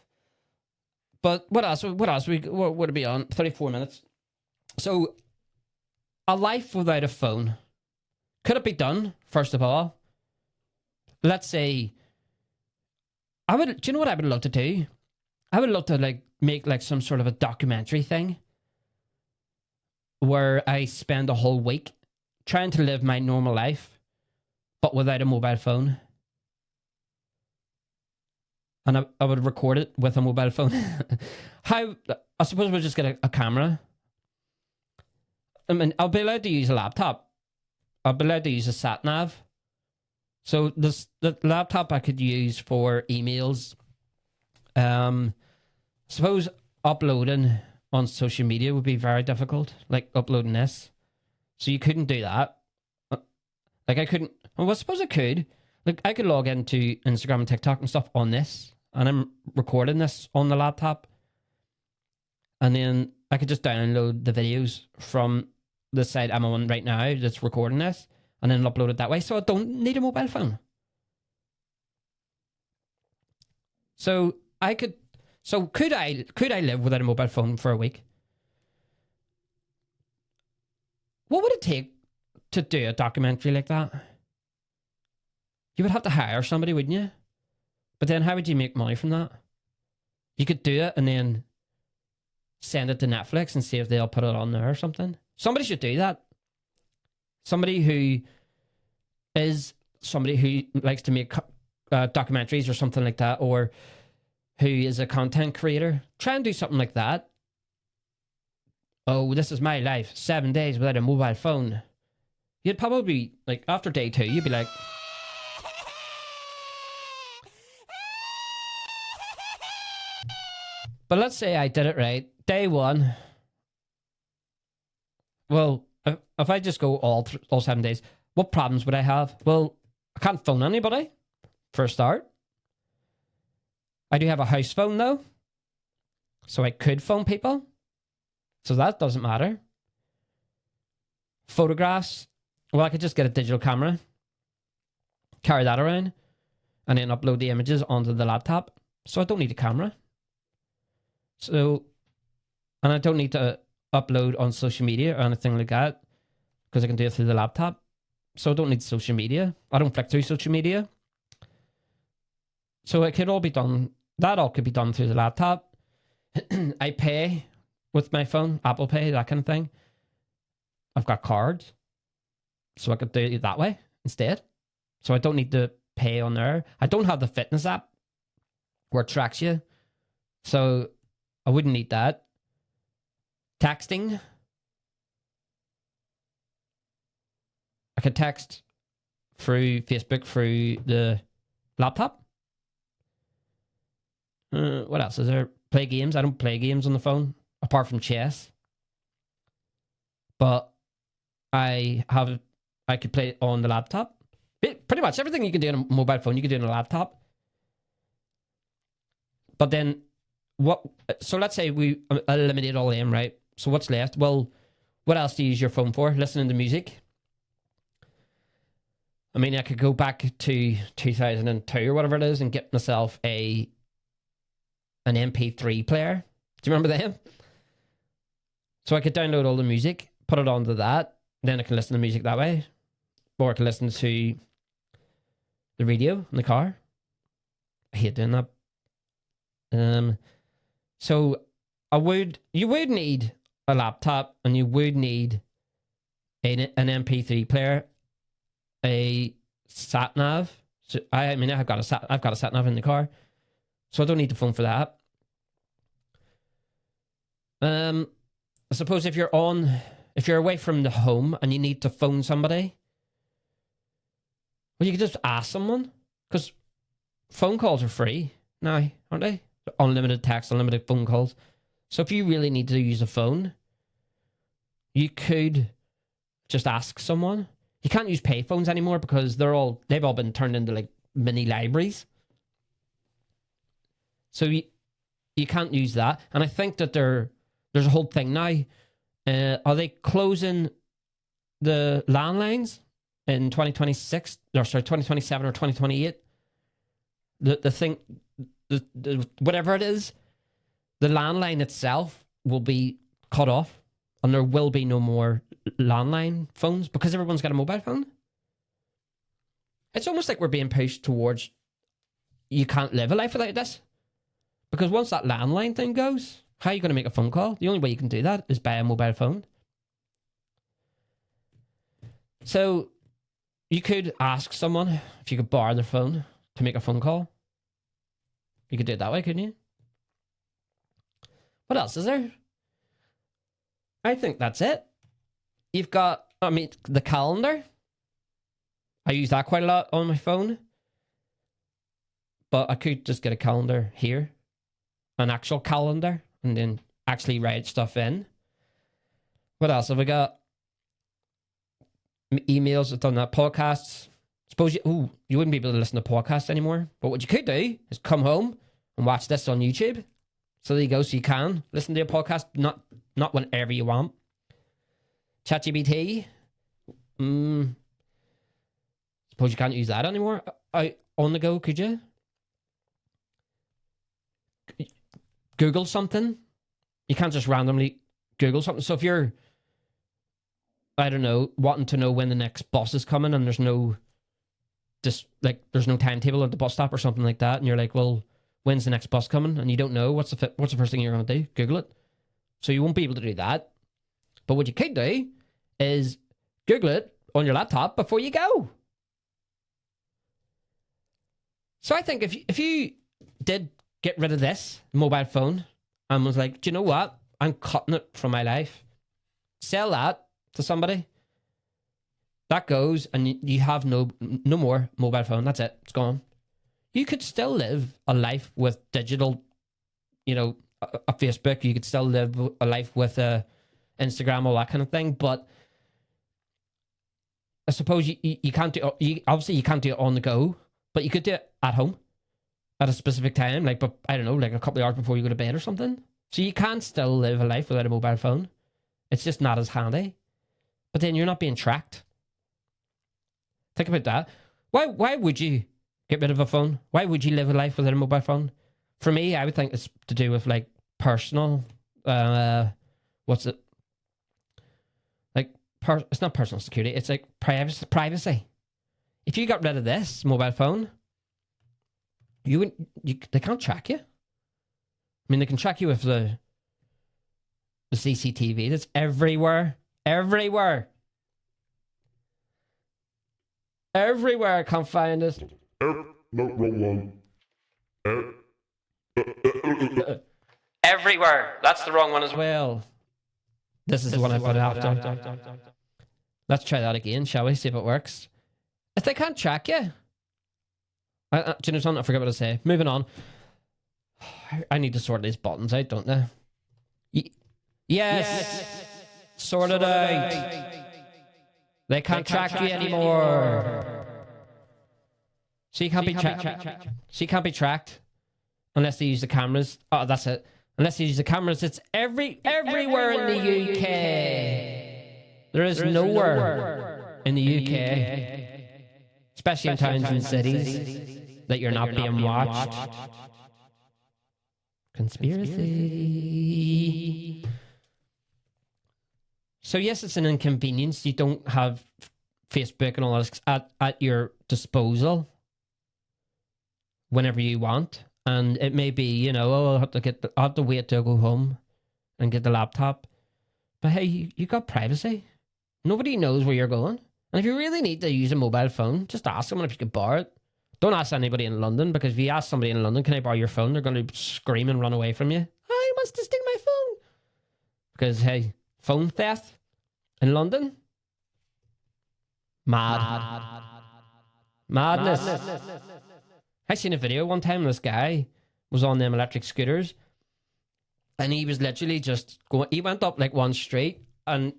But what else? What would it be on? 34 minutes. So, a life without a phone. Could it be done, first of all? Let's say, do you know what I would love to do? I would love to, like, make, like, some sort of a documentary thing where I spend a whole week trying to live my normal life, but without a mobile phone. And I would record it with a mobile phone. I suppose we'll just get a camera. I mean, I'll be allowed to use a laptop. I'll be allowed to use a sat nav. So the laptop I could use for emails. Suppose uploading on social media would be very difficult, like uploading this. So you couldn't do that. Like I couldn't. Well, I suppose I could. Like I could log into Instagram and TikTok and stuff on this, and I'm recording this on the laptop, and then I could just download the videos from the site I'm on right now that's recording this, and then upload it that way. So I don't need a mobile phone. So I could. So could I live without a mobile phone for a week? What would it take to do a documentary like that? You would have to hire somebody, wouldn't you? But then how would you make money from that? You could do it and then send it to Netflix and see if they'll put it on there or something. Somebody should do that. Somebody who likes to make documentaries or something like that, or who is a content creator. Try and do something like that. Oh, this is my life. 7 days without a mobile phone. You'd probably, like, after day 2, you'd be like... But let's say I did it right. Day 1. Well, if I just go all 7 days, what problems would I have? Well, I can't phone anybody, for a start. I do have a house phone, though. So I could phone people. So that doesn't matter. Photographs. Well, I could just get a digital camera, carry that around, and then upload the images onto the laptop. So I don't need a camera. So, and I don't need to upload on social media or anything like that, because I can do it through the laptop. So I don't need social media. I don't flick through social media. So it could all be done. That all could be done through the laptop. I pay with my phone, Apple Pay, that kind of thing. I've got cards, so I could do it that way instead. So I don't need to pay on there. I don't have the fitness app where it tracks you, so I wouldn't need that. Texting. I could text through Facebook through the laptop. What else is there? Play games. I don't play games on the phone, apart from chess. But I could play it on the laptop. Pretty much everything you can do on a mobile phone, you can do on a laptop. But then, so let's say we eliminate all them, right? So what's left? Well, what else do you use your phone for? Listening to music. I mean, I could go back to 2002 or whatever it is and get myself an MP3 player. Do you remember them? So I could download all the music, put it onto that, then I can listen to music that way. Or I can listen to the radio in the car. I hate doing that. So you would need a laptop, and you would need an MP3 player, a sat nav. So I've got a sat nav in the car, so I don't need the phone for that. I suppose if you're away from the home and you need to phone somebody, well, you could just ask someone, because phone calls are free now, aren't they? Unlimited text, unlimited phone calls. So if you really need to use a phone, you could just ask someone. You can't use pay phones anymore because they've all been turned into like mini libraries. So you can't use that. And I think that there's a whole thing now. Are they closing the landlines in 2026? Or sorry, 2027 or 2028? The thing, whatever it is, the landline itself will be cut off, and there will be no more landline phones because everyone's got a mobile phone. It's almost like we're being pushed towards you can't live a life without this. Because once that landline thing goes, how are you going to make a phone call? The only way you can do that is by a mobile phone. So you could ask someone if you could borrow their phone to make a phone call. You could do it that way, couldn't you? What else is there? I think that's it. You've got, the calendar. I use that quite a lot on my phone. But I could just get a calendar here. An actual calendar. And then actually write stuff in. What else have we got? emails. I've done that. Podcasts. Suppose you wouldn't be able to listen to podcasts anymore. But what you could do is come home and watch this on YouTube. So there you go. So you can listen to a podcast, not whenever you want. ChatGPT. Suppose you can't use that anymore. On the go, could you? Google something. You can't just randomly Google something. So if you're, I don't know, wanting to know when the next bus is coming and there's no timetable at the bus stop or something like that, and you're like, well, when's the next bus coming? And you don't know, what's the first thing you're going to do? Google it. So you won't be able to do that. But what you could do is Google it on your laptop before you go. So I think if you did get rid of this mobile phone and was like, do you know what? I'm cutting it from my life. Sell that to somebody. That goes, and you have no more mobile phone. That's it. It's gone. You could still live a life with digital, a Facebook. You could still live a life with Instagram, all that kind of thing. But I suppose you can't do. Obviously, you can't do it on the go. But you could do it at home at a specific time, but I don't know, like a couple of hours before you go to bed or something. So you can still live a life without a mobile phone. It's just not as handy. But then you're not being tracked. Think about that. Why would you get rid of a phone? Why would you live a life without a mobile phone? For me, I would think it's to do with like personal. What's it? Like it's not personal security. It's like privacy. If you got rid of this mobile phone, they can't track you. I mean, they can track you with the CCTV that's everywhere. Everywhere. I can't find it. No, wrong one. Everywhere. That's the wrong one as well. This is the one I put after. Let's try that again, shall we? See if it works. If they can't track you. Do you know something? I forgot what to say. Moving on. I need to sort these buttons out, don't I? Yes. Sort it out. They can't track you anymore. So you can't be tracked. So you can't be tracked unless they use the cameras. Oh, that's it. Unless they use the cameras, it's everywhere in the UK. There is nowhere in the UK. Especially in towns and cities, that you're not being watched. Conspiracy. So yes, it's an inconvenience. You don't have Facebook and all this at your disposal whenever you want. And it may be, I'll have to wait till I go home and get the laptop. But hey, you got privacy. Nobody knows where you're going. And if you really need to use a mobile phone, just ask someone if you can borrow it. Don't ask anybody in London, because if you ask somebody in London, can I borrow your phone? They're going to scream and run away from you. I wants to steal my phone. Because, hey, phone theft in London? Madness. I seen a video one time. This guy was on them electric scooters, and he was literally just going. He went up like one street, and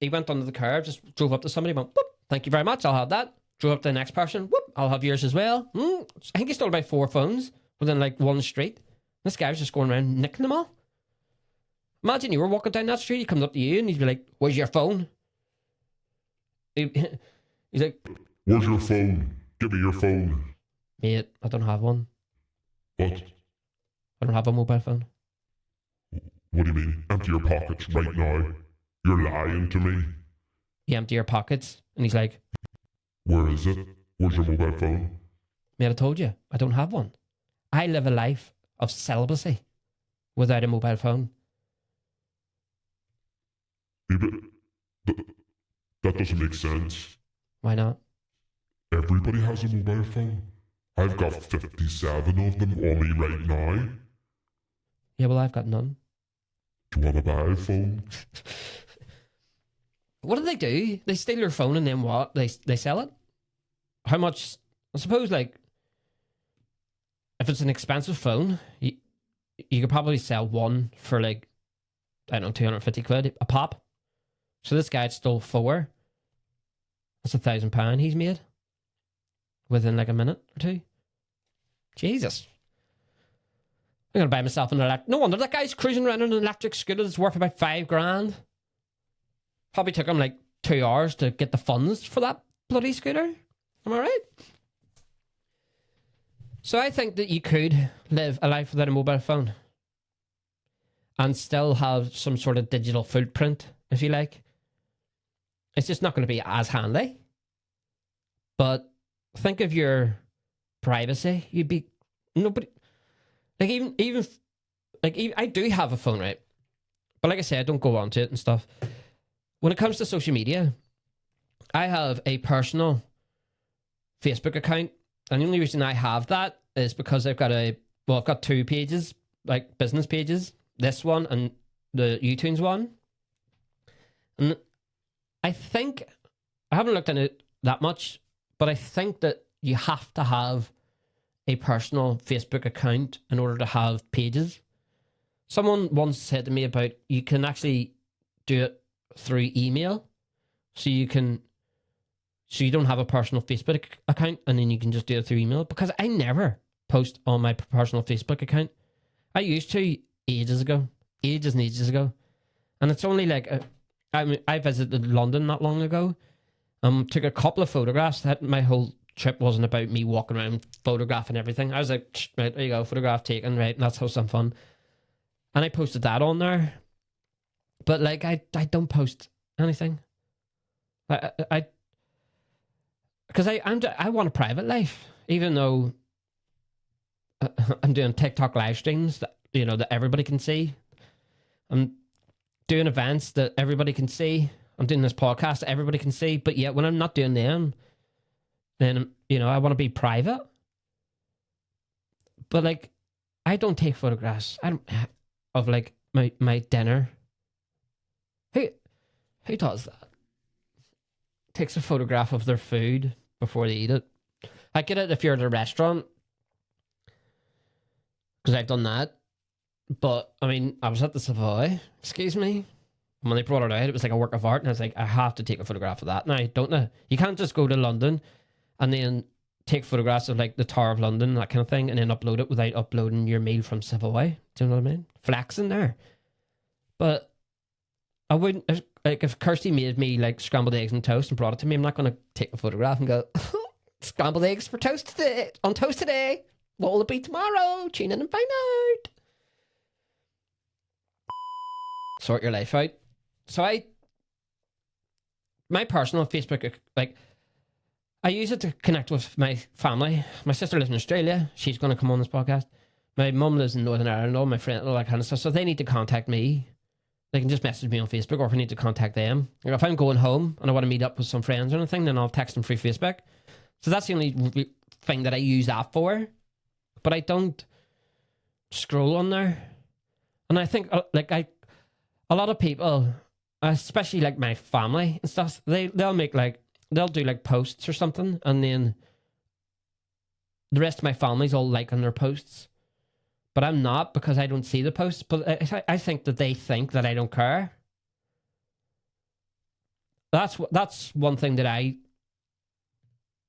he went under the curb, just drove up to somebody, went, whoop, thank you very much, I'll have that. Drove up to the next person, whoop, I'll have yours as well. I think he stole about 4 phones within like one street. This guy was just going around nicking them all. Imagine you were walking down that street, he comes up to you and he'd be like, where's your phone? He's like, where's your phone? Give me your phone. Mate, I don't have one. What? I don't have a mobile phone. What do you mean? Empty your pockets right now. You're lying to me. You empty your pockets. And he's like, where is it? Where's your mobile phone? Mate, I told you, I don't have one. I live a life of celibacy without a mobile phone. Yeah, but that doesn't make sense. Why not? Everybody has a mobile phone. I've got 57 of them on me right now. Yeah, well, I've got none. Do you want to buy a phone? What do? They steal your phone and then what? They sell it? How much? I suppose, like, if it's an expensive phone, you could probably sell one for, like, I don't know, 250 quid a pop. So this guy stole 4. That's £1,000 he's made within like a minute or two. Jesus. I'm going to buy myself an electric. No wonder that guy's cruising around on an electric scooter that's worth about $5,000. Probably took him like 2 hours to get the funds for that bloody scooter. Am I right? So I think that you could live a life without a mobile phone and still have some sort of digital footprint, if you like. It's just not going to be as handy. But think of your privacy. You'd be nobody. Like even I do have a phone, right? But like I said, I don't go onto it and stuff. When it comes to social media, I have a personal Facebook account, and the only reason I have that is because I've got 2 pages, like business pages. This one and the YouTunes one. And I think I haven't looked into it that much, but I think that you have to have a personal Facebook account in order to have pages. Someone once said to me about you can actually do it through email, so you don't have a personal Facebook account, and then you can just do it through email. Because I never post on my personal Facebook account. I used to ages and ages ago, and it's only like I visited London not long ago. Took a couple of photographs. That my whole trip wasn't about me walking around photographing everything. I was like, right, there you go, photograph taken, right, and that's how some fun. And I posted that on there. But like I don't post anything. I because I want a private life, even though I'm doing TikTok live streams that that everybody can see. I'm doing events that everybody can see. I'm doing this podcast that everybody can see. But yet when I'm not doing them, then I want to be private. But like I don't take photographs. Of like my dinner. Who does that? Takes a photograph of their food before they eat it. I get it if you're at a restaurant, because I've done that. But I mean, I was at the Savoy. Excuse me. When they brought it out, it was like a work of art, and I was like, I have to take a photograph of that. Now, don't know. You can't just go to London and then take photographs of like the Tower of London, that kind of thing, and then upload it without uploading your meal from Savoy. Do you know what I mean? Flexing there. But I wouldn't, if Kirsty made me like scrambled eggs and toast and brought it to me, I'm not going to take a photograph and go, scrambled eggs for toast today, on toast today. What will it be tomorrow? Tune in and find out. Sort your life out. So my personal Facebook, like, I use it to connect with my family. My sister lives in Australia. She's going to come on this podcast. My mum lives in Northern Ireland, all my friends, all that kind of stuff. So they need to contact me. They can just message me on Facebook, or if I need to contact them. Like if I'm going home and I want to meet up with some friends or anything, then I'll text them through Facebook. So that's the only thing that I use that for. But I don't scroll on there. And I think, a lot of people, especially like my family and stuff, they'll do like posts or something, and then the rest of my family's all liking their posts. But I'm not, because I don't see the posts. But I think that they think that I don't care. That's one thing that I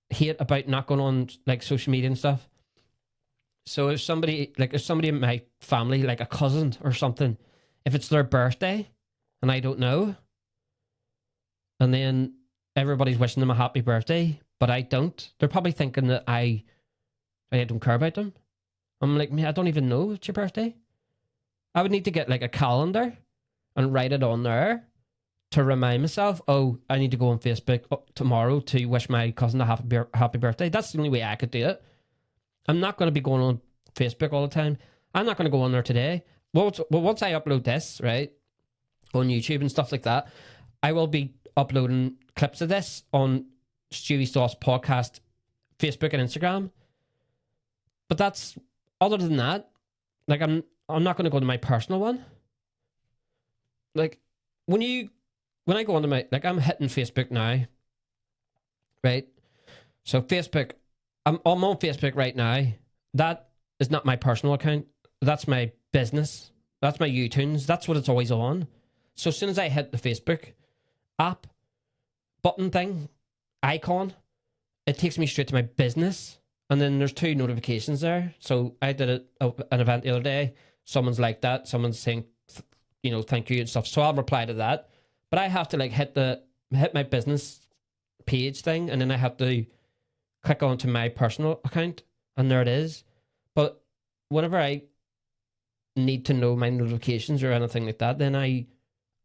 hate about not going on like social media and stuff. So if somebody in my family, like a cousin or something, if it's their birthday and I don't know, and then everybody's wishing them a happy birthday, but I don't, they're probably thinking that I don't care about them. I'm like, man, I don't even know it's your birthday. I would need to get like a calendar and write it on there to remind myself, oh, I need to go on Facebook tomorrow to wish my cousin a happy birthday. That's the only way I could do it. I'm not going to be going on Facebook all the time. I'm not going to go on there today. Well, once I upload this, right, on YouTube and stuff like that, I will be uploading clips of this on Stewie Sauce Podcast, Facebook and Instagram. But that's, other than that, like I'm not going to go to my personal one. Like when I go onto my, like I'm hitting Facebook now, right? So Facebook, I'm on Facebook right now. That is not my personal account. That's my business. That's my YouTunes. That's what it's always on. So as soon as I hit the Facebook app button thing, icon, it takes me straight to my business. And then there's 2 notifications there. So I did an event the other day. Someone's like that. Someone's saying, thank you and stuff. So I'll reply to that. But I have to like hit my business page thing, and then I have to click onto my personal account, and there it is. But whenever I need to know my notifications or anything like that, then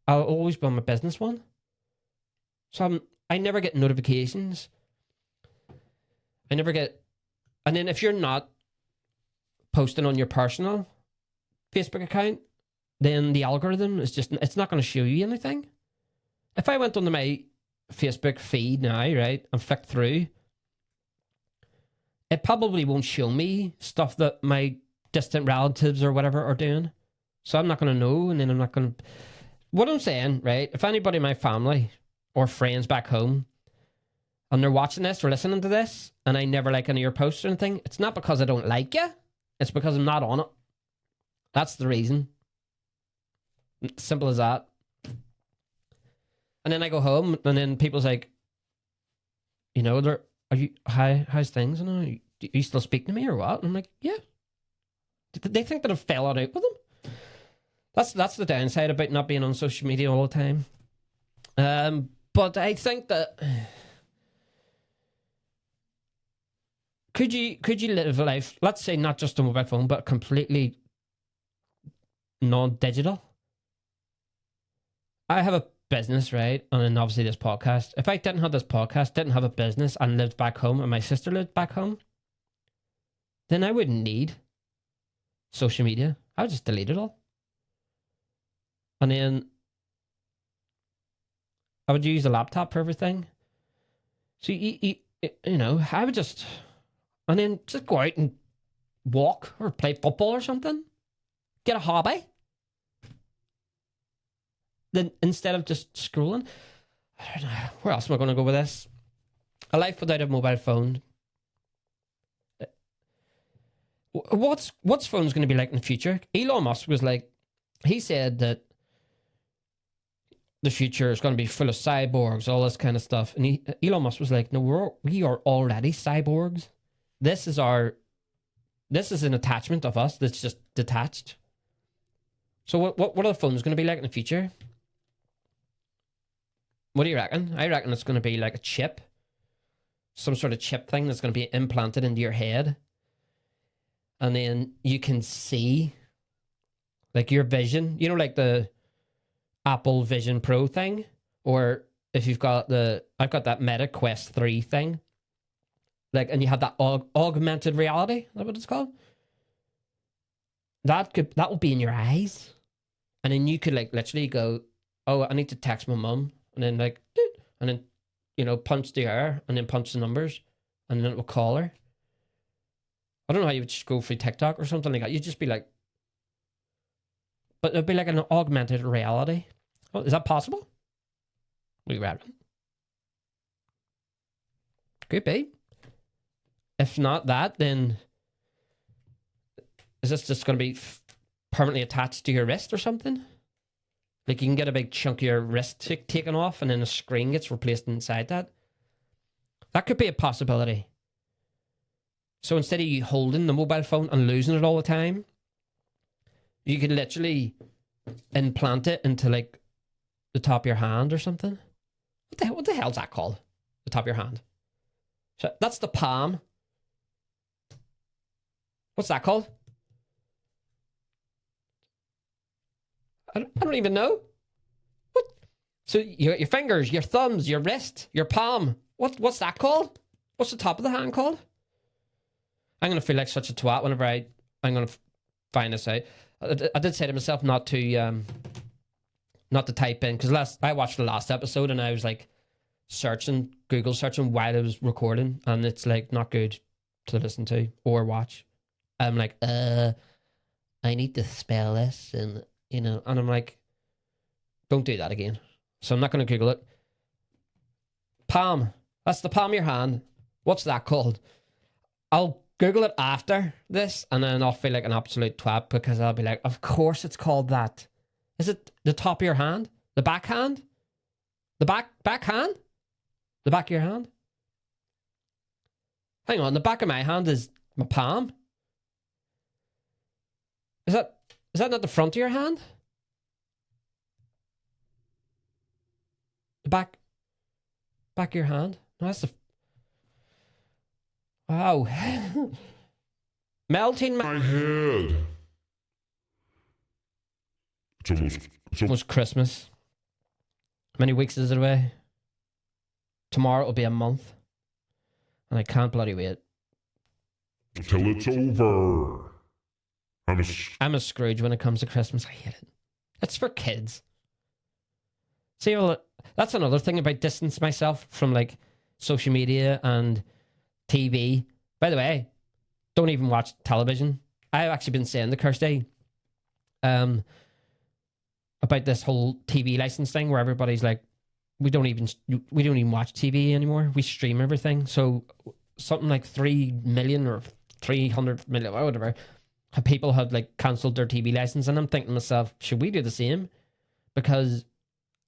I'll always be on my business one. So I never get notifications. I never get. And then if you're not posting on your personal Facebook account, then the algorithm is it's not going to show you anything. If I went onto my Facebook feed now, right, and flicked through, it probably won't show me stuff that my distant relatives or whatever are doing. So I'm not going to know, and then I'm not going to. What I'm saying, right, if anybody in my family or friends back home and they're watching this or listening to this, and I never like any of your posts or anything, it's not because I don't like you. It's because I'm not on it. That's the reason. Simple as that. And then I go home, and then people's like, how's things? And are you still speaking to me or what? And I'm like, yeah. They think that I've fell out with them. That's the downside about not being on social media all the time. But I think that could you live a life, let's say not just a mobile phone, but completely non-digital? I have a business, right? And then obviously this podcast. If I didn't have this podcast, didn't have a business, and lived back home, and my sister lived back home, then I wouldn't need social media. I would just delete it all. And then I would use a laptop for everything. So, I would just... And then just go out and walk or play football or something. Get a hobby. Then instead of just scrolling, I don't know, where else am I going to go with this? A life without a mobile phone. What's phones going to be like in the future? Elon Musk was like, he said that the future is going to be full of cyborgs, all this kind of stuff. And Elon Musk was like, no, we are already cyborgs. This is an attachment of us that's just detached. So what are the phones going to be like in the future? What do you reckon? I reckon it's going to be like a chip. Some sort of chip thing that's going to be implanted into your head. And then you can see like your vision. Like the Apple Vision Pro thing. Or if you've got I've got that Meta Quest 3 thing. Like, and you have that augmented reality. Is that what it's called? That will be in your eyes. And then you could like literally go, oh, I need to text my mum. And then like, and then, punch the air and then punch the numbers. And then it will call her. I don't know how you would just go through TikTok or something like that. You'd just be like, but it'd be like an augmented reality. Oh, is that possible? We reckon. Could be. If not that, then is this just going to be permanently attached to your wrist or something? Like you can get a big chunk of your wrist taken off and then a screen gets replaced inside that. That could be a possibility. So instead of you holding the mobile phone and losing it all the time, you could literally implant it into like the top of your hand or something. What the hell's that called? The top of your hand. So that's the palm. What's that called? I don't even know. What? So your fingers, your thumbs, your wrist, your palm. What's that called? What's the top of the hand called? I'm going to feel like such a twat whenever I'm going to find this out. I did say to myself not to type in, because I watched the last episode and I was like Google searching while I was recording, and it's like not good to listen to or watch. I'm like, I need to spell this, and and I'm like, don't do that again. So I'm not going to Google it. Palm. That's the palm of your hand. What's that called? I'll Google it after this, and then I'll feel like an absolute twat because I'll be like, of course it's called that. Is it the top of your hand? The backhand? The backhand? The back of your hand? Hang on, the back of my hand is my palm. Is that not the front of your hand? The back of your hand? No, that's the... Wow. Melting My head. It's almost Christmas. How many weeks is it away? Tomorrow it'll be a month. And I can't bloody wait. Till it's over. I'm a Scrooge when it comes to Christmas. I hate it. It's for kids. See, well, that's another thing about distance myself from like social media and TV. By the way, don't even watch television. I've actually been saying to Kirsty about this whole TV license thing where everybody's like, we don't even watch TV anymore. We stream everything. So something like 3 million or 300 million or whatever people have like cancelled their TV license, and I'm thinking to myself, should we do the same? Because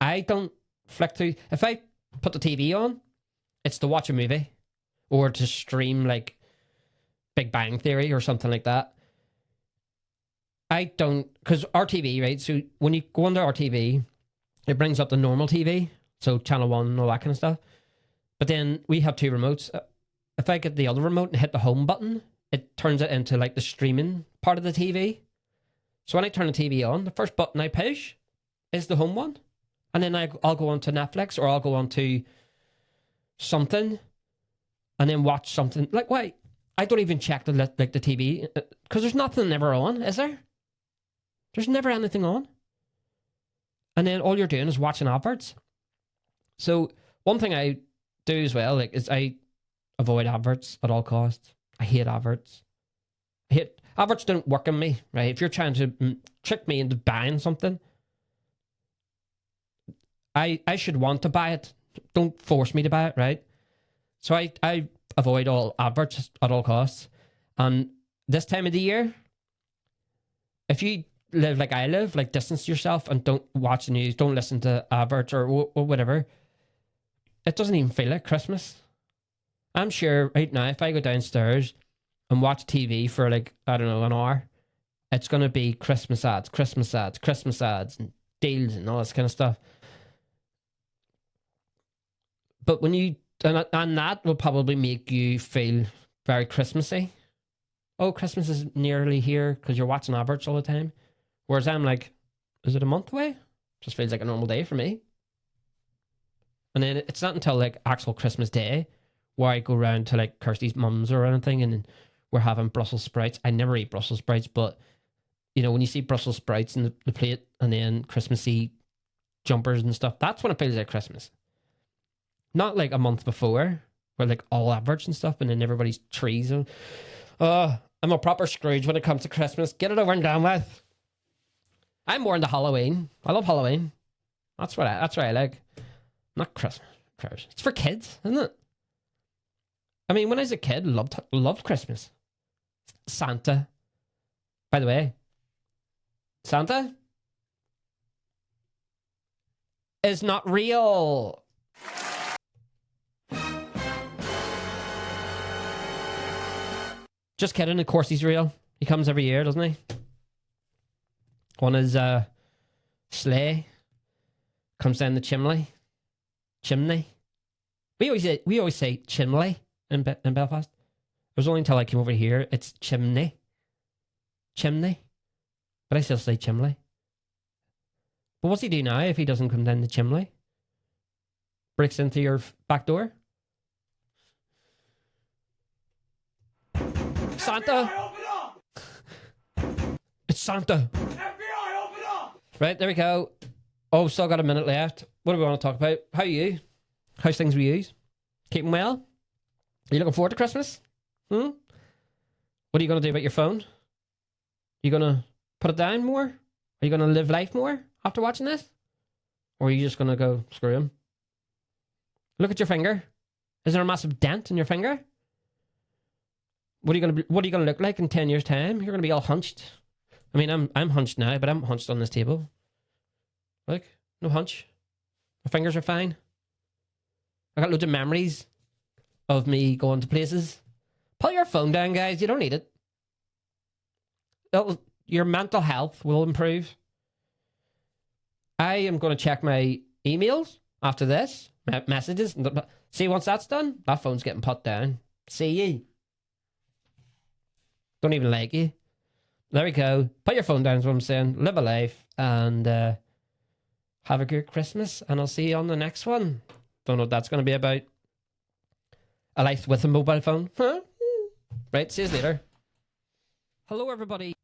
I don't flick through. If I put the TV on, it's to watch a movie or to stream like Big Bang Theory or something like that. I don't, because RTV, right? So when you go onto RTV, it brings up the normal TV, so channel 1 and all that kind of stuff. But then we have 2 remotes. If I get the other remote and hit the home button, it turns it into like the streaming part of the TV. So when I turn the TV on, the first button I push is the home one. And then I'll go on to Netflix or I'll go on to something and then watch something. Like, why? I don't even check the TV because there's nothing ever on, is there? There's never anything on. And then all you're doing is watching adverts. So one thing I do as well, like, is I avoid adverts at all costs. I hate adverts. Adverts don't work on me, right? If you're trying to trick me into buying something, I should want to buy it. Don't force me to buy it, right? So I avoid all adverts at all costs. And this time of the year, if you live like I live, like distance yourself and don't watch the news, don't listen to adverts or whatever, it doesn't even feel like Christmas. I'm sure right now if I go downstairs and watch TV for like, I don't know, an hour, it's going to be Christmas ads and deals and all this kind of stuff. But when you, and that will probably make you feel very Christmassy. Oh, Christmas is nearly here because you're watching adverts all the time. Whereas I'm like, is it a month away? Just feels like a normal day for me. And then it's not until like actual Christmas Day where I go around to like Kirsty's mum's or anything and we're having Brussels sprouts. I never eat Brussels sprouts, but you know, when you see Brussels sprouts in the plate and then Christmassy jumpers and stuff, that's when it feels like Christmas. Not like a month before where like all adverts and stuff and then everybody's trees. And, I'm a proper Scrooge when it comes to Christmas. Get it over and done with. I'm more into Halloween. I love Halloween. That's what I like. Not Christmas. It's for kids, isn't it? I mean, when I was a kid, loved Christmas. Santa. By the way, Santa is not real. Just kidding, of course he's real. He comes every year, doesn't he? On his sleigh. Comes down the chimney. We always say chimney in Belfast. It was only until I came over here, it's chimney. But I still say chimney. But what's he do now if he doesn't come down the chimney? Breaks into your back door? Santa! FBI, open up! It's Santa! FBI, open up! Right, there we go. Oh, still got a minute left. What do we want to talk about? How are you? How's things with you? Keeping well? Are you looking forward to Christmas? What are you going to do about your phone? You going to put it down more? Are you going to live life more after watching this? Or are you just going to go, screw him? Look at your finger. Is there a massive dent in your finger? What are you going to look like in 10 years' time? You're going to be all hunched. I mean, I'm hunched now, but I'm hunched on this table. Look, no hunch. My fingers are fine. I got loads of memories of me going to places Put your phone down, guys. You don't need it. Your mental health will improve. I am going to check my emails after this, messages. See, once that's done, that phone's getting put down. See ye. Don't even like you. There we go. Put your phone down is what I'm saying. Live a life and have a good Christmas. And I'll see you on the next one. Don't know what that's going to be about. A life with a mobile phone. Huh? Right, see you later. Hello, everybody.